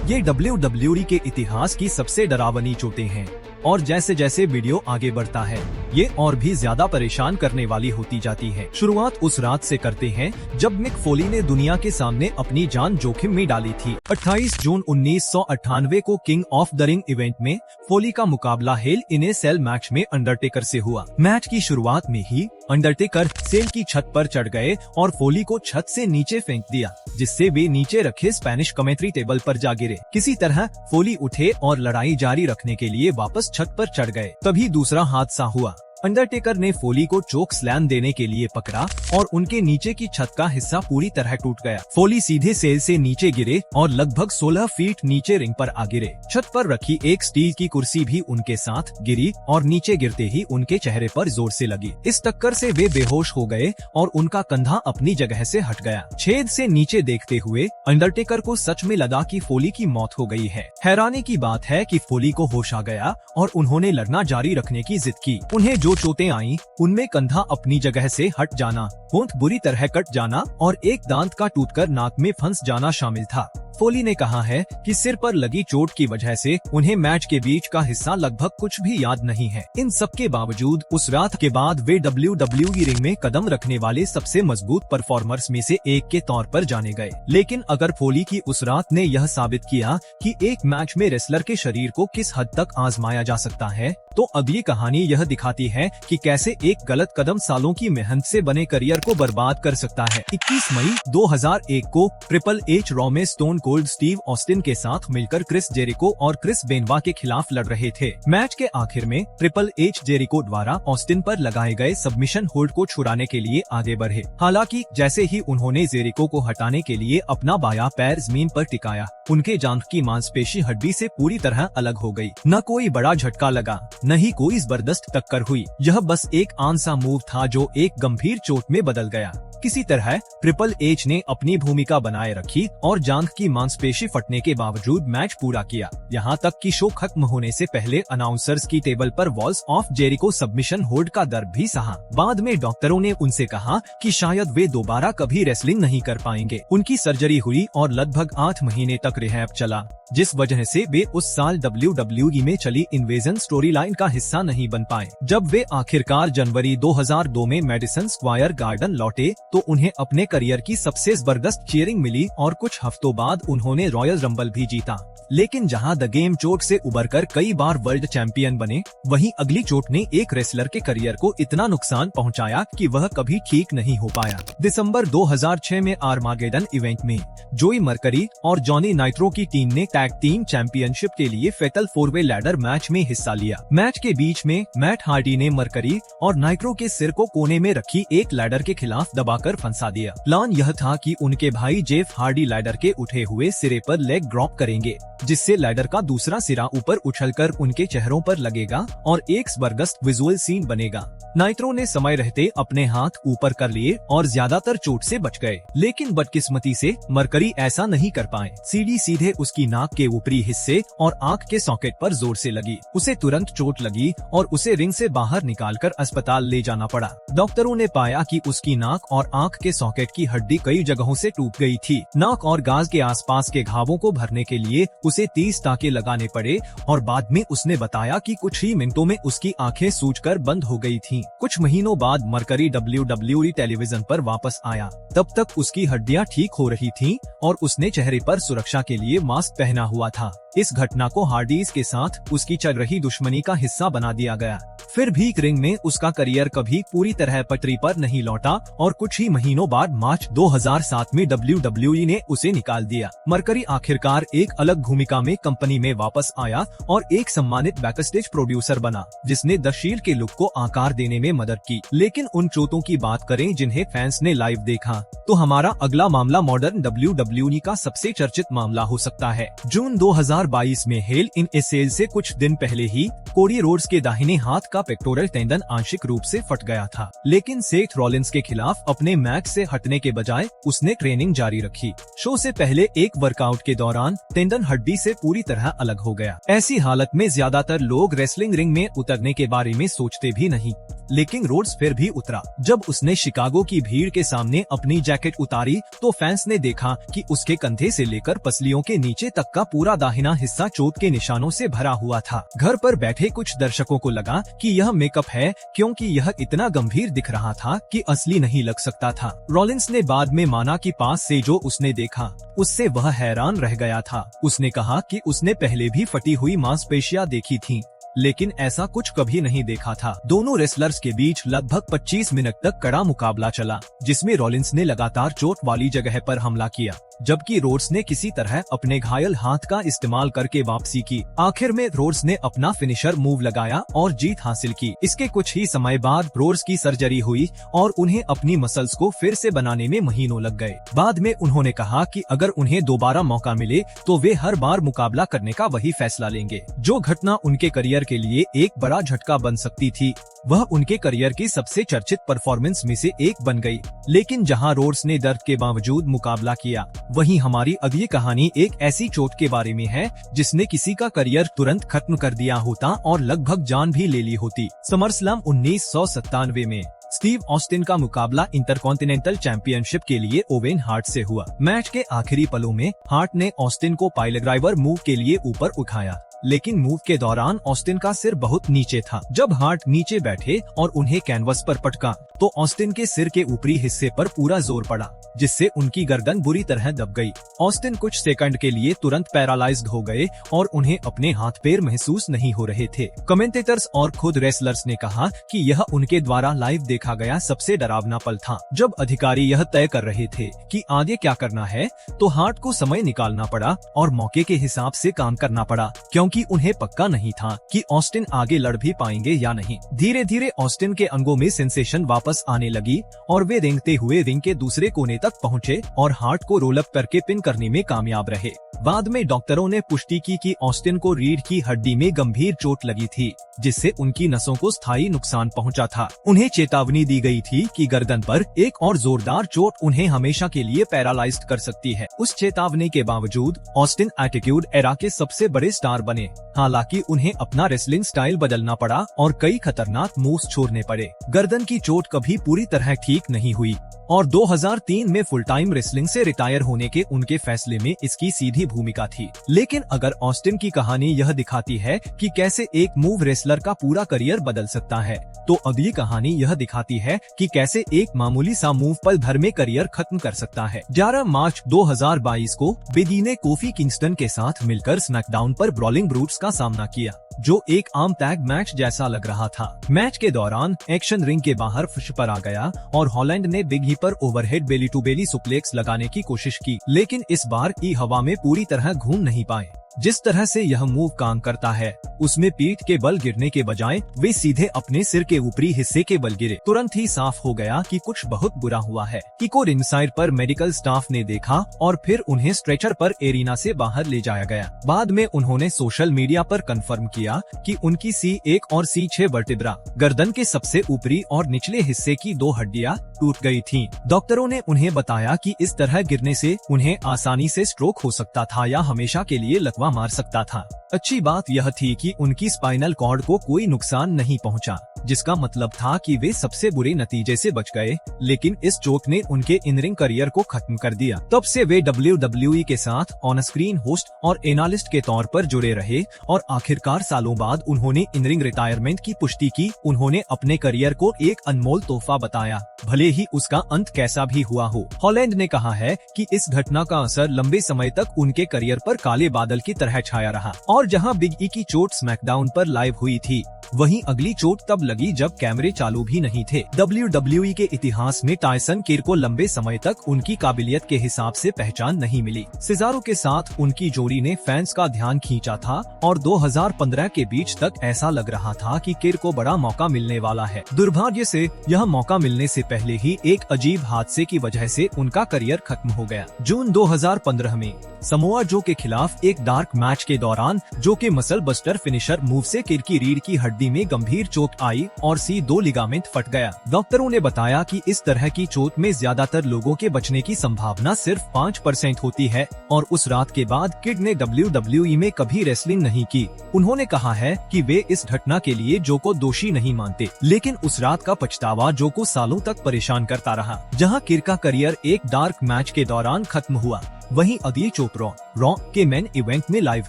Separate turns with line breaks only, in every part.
ये WWE के इतिहास की सबसे डरावनी चोटें हैं और जैसे जैसे वीडियो आगे बढ़ता है ये और भी ज्यादा परेशान करने वाली होती जाती है। शुरुआत उस रात से करते हैं जब मिक फोली ने दुनिया के सामने अपनी जान जोखिम में डाली थी। 28 जून 1998 को king of the ring event में फोली का मुकाबला हेल इन ए सेल मैच में अंडरटेकर से हुआ। मैच की शुरुआत में ही अंडरटेकर सेल की छत पर चढ़ गए और फोली को छत से नीचे फेंक दिया, जिससे वे नीचे रखे स्पेनिश कमेंट्री टेबल पर जा गिरे। किसी तरह फोली उठे और लड़ाई जारी रखने के लिए वापस छत पर चढ़ गए। तभी दूसरा हादसा हुआ। अंडरटेकर ने फोली को चोक स्लैम देने के लिए पकड़ा और उनके नीचे की छत का हिस्सा पूरी तरह टूट गया। फोली सीधे सेल से नीचे गिरे और लगभग 16 फीट नीचे रिंग पर आ गिरे। छत पर रखी एक स्टील की कुर्सी भी उनके साथ गिरी और नीचे गिरते ही उनके चेहरे पर जोर से लगी। इस टक्कर से वे बेहोश हो गए और उनका कंधा अपनी जगह से हट गया। छेद से नीचे देखते हुए अंडरटेकर को सच में लगा कि फोली की मौत हो गई है। हैरानी की बात है कि फोली को होश आ गया और उन्होंने लड़ना जारी रखने की जिद की। उन्हें जो चोटें आईं, उनमें कंधा अपनी जगह से हट जाना, होंठ बुरी तरह कट जाना और एक दांत का टूटकर नाक में फंस जाना शामिल था। फोली ने कहा है कि सिर पर लगी चोट की वजह से उन्हें मैच के बीच का हिस्सा लगभग कुछ भी याद नहीं है। इन सब के बावजूद उस रात के बाद वे WWE रिंग में कदम रखने वाले सबसे मजबूत परफॉर्मर्स में से एक के तौर पर जाने गए। लेकिन अगर फोली की उस रात ने यह साबित किया कि एक मैच में रेसलर के शरीर को किस हद तक आजमाया जा सकता है, तो अब ये कहानी यह दिखाती है कि कैसे एक गलत कदम सालों की मेहनत से बने करियर को बर्बाद कर सकता है। 21 मई 2001 को ट्रिपल एच रॉ में स्टोन कोल्ड स्टीव ऑस्टिन के साथ मिलकर क्रिस जेरिको और क्रिस बेनवा के खिलाफ लड़ रहे थे। मैच के आखिर में ट्रिपल एच जेरिको द्वारा ऑस्टिन पर लगाए गए सबमिशन होल्ड को छुड़ाने के लिए आगे बढ़े। हालांकि जैसे ही उन्होंने जेरिको को हटाने के लिए अपना बायां पैर जमीन पर टिकाया, उनके जांघ की मांसपेशी हड्डी से पूरी तरह अलग हो गई। न कोई बड़ा झटका लगा, न ही कोई जबरदस्त टक्कर हुई। यह बस एक आम सा मूव था जो एक गंभीर चोट में बदल गया। किसी तरह ट्रिपल एच ने अपनी भूमिका बनाए रखी और जांघ की मांसपेशी फटने के बावजूद मैच पूरा किया। यहाँ तक कि शो खत्म होने से पहले अनाउंसर्स की टेबल पर walls of Jericho submission hold का दर्द भी सहा। बाद में डॉक्टरों ने उनसे कहा कि शायद वे दोबारा कभी रेसलिंग नहीं कर पाएंगे। उनकी सर्जरी हुई और लगभग 8 महीने तक रिहैब चला, जिस वजह से वे उस साल WWE में चली इन्वेजन स्टोरी लाइन का हिस्सा नहीं बन पाए। जब वे आखिरकार जनवरी 2002 में मेडिसन स्क्वायर गार्डन लौटे तो उन्हें अपने करियर की सबसे जबरदस्त चीयरिंग मिली और कुछ हफ्तों बाद उन्होंने रॉयल रंबल भी जीता। लेकिन जहां द गेम चोट से उबरकर कई बार वर्ल्ड चैंपियन बने, वहीं अगली चोट ने एक रेसलर के करियर को इतना नुकसान पहुंचाया कि वह कभी ठीक नहीं हो पाया। दिसंबर 2006 में आर्मागेडन इवेंट में जोई मरकरी और जॉनी नाइट्रो की टीम ने टैग टीम चैंपियनशिप के लिए फेटल 4-वे लैडर मैच में हिस्सा लिया। मैच के बीच में मैट हार्डी ने मरकरी और नाइट्रो के सिर को कोने में रखी एक लैडर के खिलाफ दबाकर फंसा दिया। प्लान यह था कि उनके भाई जेफ हार्डी लैडर के उठे हुए सिरे पर लेग ड्रॉप करेंगे, जिससे लैडर का दूसरा सिरा ऊपर उछलकर उनके चेहरों पर लगेगा और एक जबरदस्त विजुअल सीन बनेगा। नाइट्रो ने समय रहते अपने हाथ ऊपर कर लिए और ज्यादातर चोट से बच गए, लेकिन बदकिस्मती से मरकरी ऐसा नहीं कर पाए। सीढ़ी सीधे उसकी नाक के ऊपरी हिस्से और आंख के सॉकेट पर जोर से लगी। उसे तुरंत चोट लगी और उसे रिंग से बाहर निकालकर अस्पताल ले जाना पड़ा। डॉक्टरों ने पाया कि उसकी नाक और आंख के सॉकेट की हड्डी कई जगहों से टूट गई थी। नाक और गाज के आसपास के घावों को भरने के लिए उसे 30 टाँके लगाने पड़े और बाद में उसने बताया कि कुछ ही मिनटों में उसकी आंखें सूजकर बंद हो गई थीं। कुछ महीनों बाद मरकरी WWE टेलीविजन पर वापस आया। तब तक उसकी हड्डियां ठीक हो रही थीं और उसने चेहरे पर सुरक्षा के लिए मास्क पहना हुआ था। इस घटना को हार्डीज के साथ उसकी चल रही दुश्मनी का हिस्सा बना दिया गया। फिर भी रिंग में उसका करियर कभी पूरी तरह पटरी पर नहीं लौटा और कुछ ही महीनों बाद मार्च 2007 में WWE ने उसे निकाल दिया। मरकरी आखिरकार एक अलग भूमिका में कंपनी में वापस आया और एक सम्मानित बैकस्टेज प्रोड्यूसर बना, जिसने द शील्ड के लुक को आकार देने में मदद की। लेकिन उन चोटों की बात करें जिन्हें फैंस ने लाइव देखा, तो हमारा अगला मामला मॉडर्न WWE का सबसे चर्चित मामला हो सकता है। जून 2022 में हेल इन ए सेल से कुछ दिन पहले ही कोडी रोड्स के दाहिने हाथ का पेक्टोरल टेंडन आंशिक रूप से फट गया था, लेकिन सेथ रॉलिंस के खिलाफ अपने मैच से हटने के बजाय उसने ट्रेनिंग जारी रखी। शो से पहले एक वर्कआउट के दौरान टेंडन हड्डी से पूरी तरह अलग हो गया। ऐसी हालत में ज्यादातर लोग रेसलिंग रिंग में उतरने के बारे में सोचते भी नहीं। लेकिन रोड्स फिर भी उतरा। जब उसने शिकागो की भीड़ के सामने अपनी जैकेट उतारी तो फैंस ने देखा कि उसके कंधे से लेकर पसलियों के नीचे तक का पूरा दाहिना हिस्सा चोट के निशानों से भरा हुआ था। घर पर बैठे कुछ दर्शकों को लगा कि यह मेकअप है, क्योंकि यह इतना गंभीर दिख रहा था कि असली नहीं लग सकता था। रॉलिंस ने बाद में माना कि पास से जो उसने देखा उससे वह हैरान रह गया था। उसने कहा कि उसने पहले भी फटी हुई मांसपेशियां देखी थीं, लेकिन ऐसा कुछ कभी नहीं देखा था। दोनों रेसलर्स के बीच लगभग 25 मिनट तक कड़ा मुकाबला चला, जिसमें रॉलिंस ने लगातार चोट वाली जगह पर हमला किया, जबकि रोड्स ने किसी तरह अपने घायल हाथ का इस्तेमाल करके वापसी की। आखिर में रोड्स ने अपना फिनिशर मूव लगाया और जीत हासिल की। इसके कुछ ही समय बाद रोड्स की सर्जरी हुई और उन्हें अपनी मसल्स को फिर से बनाने में महीनों लग गए। बाद में उन्होंने कहा कि अगर उन्हें दोबारा मौका मिले तो वे हर बार मुकाबला करने का वही फैसला लेंगे। जो घटना उनके करियर के लिए एक बड़ा झटका बन सकती थी, वह उनके करियर की सबसे चर्चित परफॉर्मेंस में से एक बन गई। लेकिन जहां रोड्स ने दर्द के बावजूद मुकाबला किया, वहीं हमारी अगली कहानी एक ऐसी चोट के बारे में है जिसने किसी का करियर तुरंत खत्म कर दिया होता और लगभग जान भी ले ली होती। समरस्लैम 1997 में स्टीव ऑस्टिन का मुकाबला इंटरकॉन्टिनेंटल चैंपियनशिप के लिए ओवेन हार्ट से हुआ। मैच के आखिरी पलों में हार्ट ने ऑस्टिन को पाइलड्राइवर मूव के लिए ऊपर उठाया, लेकिन मूव के दौरान ऑस्टिन का सिर बहुत नीचे था। जब हार्ट नीचे बैठे और उन्हें कैनवस पर पटका तो ऑस्टिन के सिर के ऊपरी हिस्से पर पूरा जोर पड़ा, जिससे उनकी गर्दन बुरी तरह दब गई। ऑस्टिन कुछ सेकंड के लिए तुरंत पैरालाइज्ड हो गए और उन्हें अपने हाथ पैर महसूस नहीं हो रहे थे। कमेंटेटर्स और खुद रेसलर्स ने कहा कि यह उनके द्वारा लाइव देखा गया सबसे डरावना पल था। जब अधिकारी यह तय कर रहे थे कि आगे क्या करना है, तो हार्ट को समय निकालना पड़ा और मौके के हिसाब से काम करना पड़ा, क्योंकि उन्हें पक्का नहीं था कि ऑस्टिन आगे लड़ भी पाएंगे या नहीं। धीरे धीरे ऑस्टिन के अंगों में सेंसेशन वापस आने लगी और वे रेंगते हुए रिंग के दूसरे कोने तक पहुंचे और हार्ट को रोल अप करके पिन करने में कामयाब रहे। बाद में डॉक्टरों ने पुष्टि की कि ऑस्टिन को रीढ़ की हड्डी में गंभीर चोट लगी थी, जिससे उनकी नसों को स्थायी नुकसान पहुंचा था। उन्हें चेतावनी दी गई थी कि गर्दन पर एक और जोरदार चोट उन्हें हमेशा के लिए पैरालाइज्ड कर सकती है। उस चेतावनी के बावजूद ऑस्टिन एटीट्यूड एरा के सबसे बड़े स्टार बने। हालांकि उन्हें अपना रेसलिंग स्टाइल बदलना पड़ा और कई खतरनाक मूव्स छोड़ने पड़े। गर्दन की चोट कभी पूरी तरह ठीक नहीं हुई और 2003 में फुल टाइम रेसलिंग से रिटायर होने के उनके फैसले में इसकी सीधी भूमिका थी। लेकिन अगर ऑस्टिन की कहानी यह दिखाती है कि कैसे एक मूव रेसलर का पूरा करियर बदल सकता है, तो अगली कहानी यह दिखाती है कि कैसे एक मामूली सा मूव पल भर में करियर खत्म कर सकता है। 11 मार्च 2022 को बिग ई ने कोफी किंगस्टन के साथ मिलकर स्मैकडाउन पर ब्रॉलिंग ब्रूट्स का सामना किया, जो एक आम टैग मैच जैसा लग रहा था। मैच के दौरान एक्शन रिंग के बाहर फर्श पर आ गया और हॉलैंड ने बिग ई पर overhead belly to belly suplex लगाने की कोशिश की, लेकिन इस बार ई हवा में पूरी तरह घूम नहीं पाए। जिस तरह से यह मूव काम करता है, उसमें पीठ के बल गिरने के बजाय वे सीधे अपने सिर के ऊपरी हिस्से के बल गिरे। तुरंत ही साफ हो गया कि कुछ बहुत बुरा हुआ है। किको रिंगसाइड पर मेडिकल स्टाफ ने देखा और फिर उन्हें स्ट्रेचर पर एरिना से बाहर ले जाया गया। बाद में उन्होंने सोशल मीडिया पर कंफर्म किया कि उनकी C1 और C6 वर्टिब्रा, गर्दन के सबसे ऊपरी और निचले हिस्से की 2 हड्डियां टूट गई थीं। डॉक्टरों ने उन्हें बताया कि इस तरह गिरने से उन्हें आसानी से स्ट्रोक हो सकता था या हमेशा के लिए लकवा मार सकता था। अच्छी बात यह थी कि उनकी स्पाइनल कॉर्ड को कोई नुकसान नहीं पहुंचा, जिसका मतलब था कि वे सबसे बुरे नतीजे से बच गए। लेकिन इस चोट ने उनके इन रिंग करियर को खत्म कर दिया। तब से वे WWE के साथ ऑन स्क्रीन होस्ट और एनालिस्ट के तौर पर जुड़े रहे और आखिरकार सालों बाद उन्होंने इन रिंग रिटायरमेंट की पुष्टि की। उन्होंने अपने करियर को एक अनमोल तोहफा बताया, भले ही उसका अंत कैसा भी हुआ हो। हॉलैंड ने कहा है कि इस घटना का असर लंबे समय तक उनके करियर पर काले बादल की तरह छाया रहा और जहां बिग ई की चोट स्मैकडाउन पर लाइव हुई थी, वहीं अगली चोट तब लगी जब कैमरे चालू भी नहीं थे। WWE के इतिहास में टायसन किर को लंबे समय तक उनकी काबिलियत के हिसाब से पहचान नहीं मिली। सिजारो के साथ उनकी जोड़ी ने फैंस का ध्यान खींचा था और 2015 के बीच तक ऐसा लग रहा था कि किर को बड़ा मौका मिलने वाला है। दुर्भाग्य से यह मौका मिलने से पहले ही एक अजीब हादसे की वजह से उनका करियर खत्म हो गया। जून 2015 में समोआ जो के खिलाफ एक डार्क मैच के दौरान जो के मसल बस्टर फिनिशर मूव से किर की रीढ़ की हड्डी हड्डी में गंभीर चोट आई और C2 लिगामेंट फट गया। डॉक्टरों ने बताया कि इस तरह की चोट में ज्यादातर लोगों के बचने की संभावना सिर्फ 5% होती है और उस रात के बाद किड ने WWE में कभी रेसलिंग नहीं की। उन्होंने कहा है कि वे इस घटना के लिए जो को दोषी नहीं मानते, लेकिन उस रात का पछतावा जो को सालों तक परेशान करता रहा। जहां किड का करियर एक डार्क मैच के दौरान खत्म हुआ, वहीं अगली चोट रॉ के मेन इवेंट में लाइव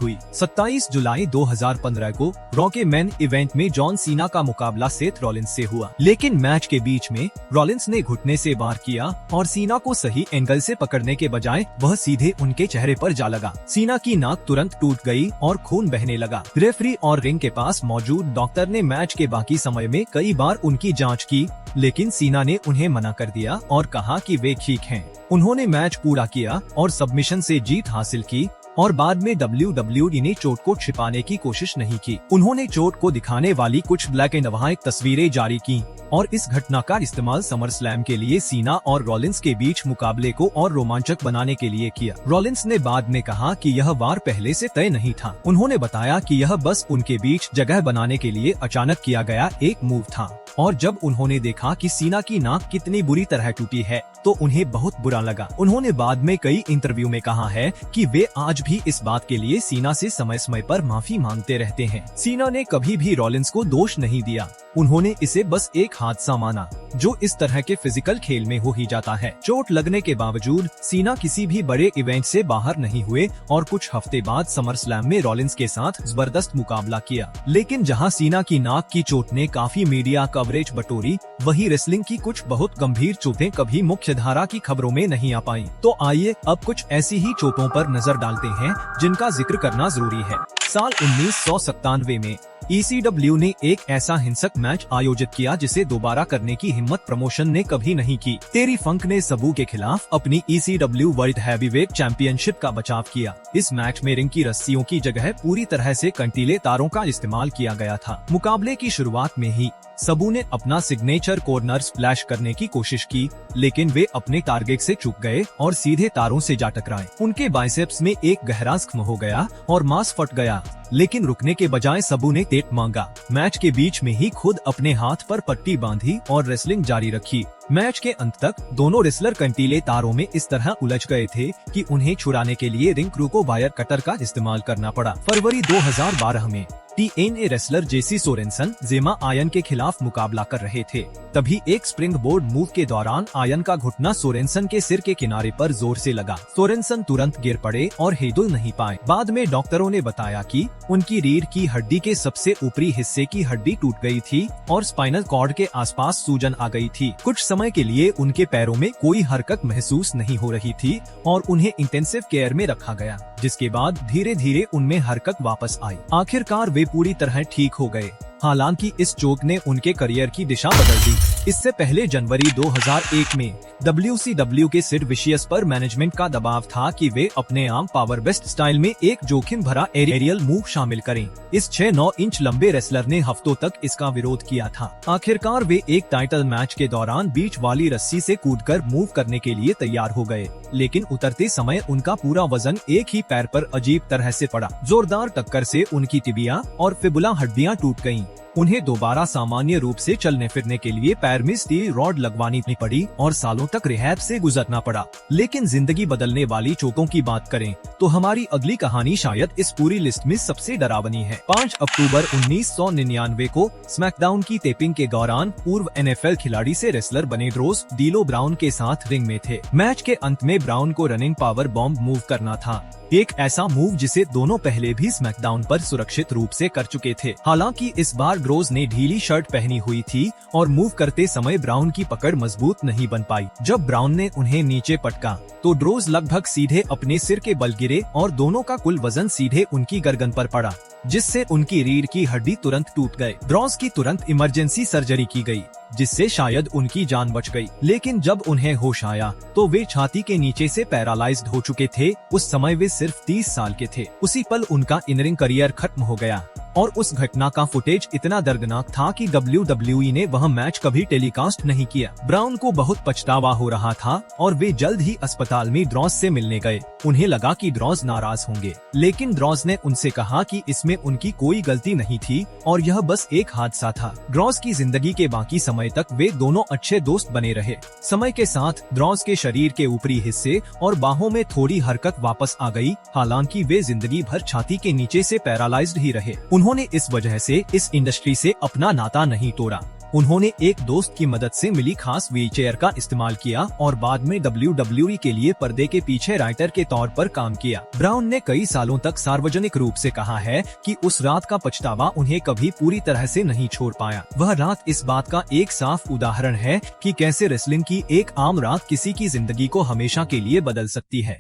हुई। 27 जुलाई 2015 को रॉ के मेन इवेंट में जॉन सीना का मुकाबला सेथ रॉलिंस से हुआ, लेकिन मैच के बीच में रॉलिंस ने घुटने से वार किया और सीना को सही एंगल से पकड़ने के बजाय वह सीधे उनके चेहरे पर जा लगा। सीना की नाक तुरंत टूट गई और खून बहने लगा। रेफरी और रिंग के पास मौजूद डॉक्टर ने मैच के बाकी समय में कई बार उनकी जाँच की, लेकिन सीना ने उन्हें मना कर दिया और कहा कि वे ठीक हैं। उन्होंने मैच पूरा किया और सबमिशन से जीत हासिल की और बाद में WWE ने चोट को छिपाने की कोशिश नहीं की। उन्होंने चोट को दिखाने वाली कुछ ब्लैक एंड व्हाइट तस्वीरें जारी की और इस घटना का इस्तेमाल समर स्लैम के लिए सीना और रॉलिंस के बीच मुकाबले को और रोमांचक बनाने के लिए किया। रॉलिंस ने बाद में कहा कि यह वार पहले से तय नहीं था। उन्होंने बताया कि यह बस उनके बीच जगह बनाने के लिए अचानक किया गया एक मूव था और जब उन्होंने देखा कि सीना की नाक कितनी बुरी तरह टूटी है तो उन्हें बहुत बुरा लगा। उन्होंने बाद में कई इंटरव्यू में कहा है कि वे आज भी इस बात के लिए सीना से समय समय पर माफी मांगते रहते हैं। सीना ने कभी भी रॉलिंस को दोष नहीं दिया, उन्होंने इसे बस एक हादसा माना जो इस तरह के फिजिकल खेल में हो ही जाता है। चोट लगने के बावजूद सीना किसी भी बड़े इवेंट से बाहर नहीं हुए और कुछ हफ्ते बाद समर स्लैम में रॉलिंस के साथ जबरदस्त मुकाबला किया। लेकिन जहां सीना की नाक की चोट ने काफी मीडिया कवरेज बटोरी, वहीं रेसलिंग की कुछ बहुत गंभीर चोटें कभी मुख्य धारा की खबरों में नहीं आ पाई। तो आइए अब कुछ ऐसी ही चोटों पर नजर डालते हैं जिनका जिक्र करना जरूरी है। साल 1997 में ECW ने एक ऐसा हिंसक मैच आयोजित किया जिसे दोबारा करने की हिम्मत प्रमोशन ने कभी नहीं की। टेरी फंक ने सबू के खिलाफ अपनी ECW वर्ल्ड हैवीवेट चैंपियनशिप का बचाव किया। इस मैच में रिंग की रस्सियों की जगह पूरी तरह से कंटीले तारों का इस्तेमाल किया गया था। मुकाबले की शुरुआत में ही सबू ने अपना सिग्नेचर कॉर्नर स्प्लैश करने की कोशिश की, लेकिन वे अपने टारगेट से चूक गए और सीधे तारों से जा टकराए। उनके बाइसेप्स में एक गहरा जख्म हो गया और मांस फट गया, लेकिन रुकने के बजाय सबू ने टेप मांगा। मैच के बीच में ही खुद अपने हाथ पर पट्टी बांधी और रेसलिंग जारी रखी। मैच के अंत तक दोनों रेसलर कंटीले तारों में इस तरह उलझ गए थे कि उन्हें छुड़ाने के लिए रिंग क्रू को वायर कटर का इस्तेमाल करना पड़ा। फरवरी 2012 में TNA रेसलर जेसी सोरेनसन जेमा आयन के खिलाफ मुकाबला कर रहे थे। तभी एक स्प्रिंग बोर्ड मूव के दौरान आयन का घुटना सोरेनसन के सिर के किनारे पर जोर से लगा। सोरेनसन तुरंत गिर पड़े और हिल नहीं पाए। बाद में डॉक्टरों ने बताया कि उनकी रीढ़ की हड्डी के सबसे ऊपरी हिस्से की हड्डी टूट गई थी और स्पाइनल कॉर्ड के आसपास सूजन आ गई थी। कुछ समय के लिए उनके पैरों में कोई हरकत महसूस नहीं हो रही थी और उन्हें इंटेंसिव केयर में रखा गया, जिसके बाद धीरे धीरे उनमें हरकत वापस आई। आखिरकार वे पूरी तरह ठीक हो गए। हालांकि इस चोट ने उनके करियर की दिशा बदल दी। इससे पहले जनवरी 2001 में WCW के सिड विशियस पर मैनेजमेंट का दबाव था कि वे अपने आम पावर बेस्ट स्टाइल में एक जोखिम भरा एरियल मूव शामिल करें। इस 6-9 इंच लंबे रेसलर ने हफ्तों तक इसका विरोध किया था। आखिरकार वे एक टाइटल मैच के दौरान बीच वाली रस्सी से कूदकर मूव करने के लिए तैयार हो गए, लेकिन उतरते समय उनका पूरा वजन एक ही पैर पर अजीब तरह से पड़ा। जोरदार टक्कर से उनकी टिबिया और फिबुला हड्डियां टूट गयीं। उन्हें दोबारा सामान्य रूप से चलने फिरने के लिए पैर में स्टील रॉड लगवानी पड़ी और सालों तक रिहैब से गुजरना पड़ा। लेकिन जिंदगी बदलने वाली चोटों की बात करें तो हमारी अगली कहानी शायद इस पूरी लिस्ट में सबसे डरावनी है। 5 अक्टूबर 1999 को स्मैकडाउन की टेपिंग के दौरान पूर्व NFL खिलाड़ी से रेसलर बने ड्रोज डीलो ब्राउन के साथ रिंग में थे। मैच के अंत में ब्राउन को रनिंग पावर बॉम्ब मूव करना था, एक ऐसा मूव जिसे दोनों पहले भी स्मैकडाउन पर सुरक्षित रूप से कर चुके थे। हालांकि इस बार ड्रोज ने ढीली शर्ट पहनी हुई थी और मूव करते समय ब्राउन की पकड़ मजबूत नहीं बन पाई। जब ब्राउन ने उन्हें नीचे पटका तो ड्रोज लगभग सीधे अपने सिर के बल गिरे और दोनों का कुल वजन सीधे उनकी गर्दन पर पड़ा, जिससे उनकी रीढ़ की हड्डी तुरंत टूट गए। ड्रोज की तुरंत इमरजेंसी सर्जरी की गई, जिससे शायद उनकी जान बच गई। लेकिन जब उन्हें होश आया तो वे छाती के नीचे से पैरालाइज्ड हो चुके थे। उस समय वे सिर्फ 30 साल के थे। उसी पल उनका इन रिंग करियर खत्म हो गया। और उस घटना का फुटेज इतना दर्दनाक था कि WWE ने वह मैच कभी टेलीकास्ट नहीं किया। ब्राउन को बहुत पछतावा हो रहा था और वे जल्द ही अस्पताल में ड्रॉस से मिलने गए। उन्हें लगा कि ड्रॉस नाराज होंगे, लेकिन ड्रॉस ने उनसे कहा कि इसमें उनकी कोई गलती नहीं थी और यह बस एक हादसा था। ड्रॉस की जिंदगी के बाकी समय तक वे दोनों अच्छे दोस्त बने रहे। समय के साथ ड्रॉस के शरीर के ऊपरी हिस्से और बाहों में थोड़ी हरकत वापस आ गई, हालांकि वे जिंदगी भर छाती के नीचे से पैरालाइज्ड ही रहे। उन्होंने इस वजह से इस इंडस्ट्री से अपना नाता नहीं तोड़ा। उन्होंने एक दोस्त की मदद से मिली खास व्हीलचेयर का इस्तेमाल किया और बाद में WWE के लिए पर्दे के पीछे राइटर के तौर पर काम किया। ब्राउन ने कई सालों तक सार्वजनिक रूप से कहा है कि उस रात का पछतावा उन्हें कभी पूरी तरह से नहीं छोड़ पाया। वह रात इस बात का एक साफ उदाहरण है कि कैसे रेसलिंग की एक आम रात किसी की जिंदगी को हमेशा के लिए बदल सकती है।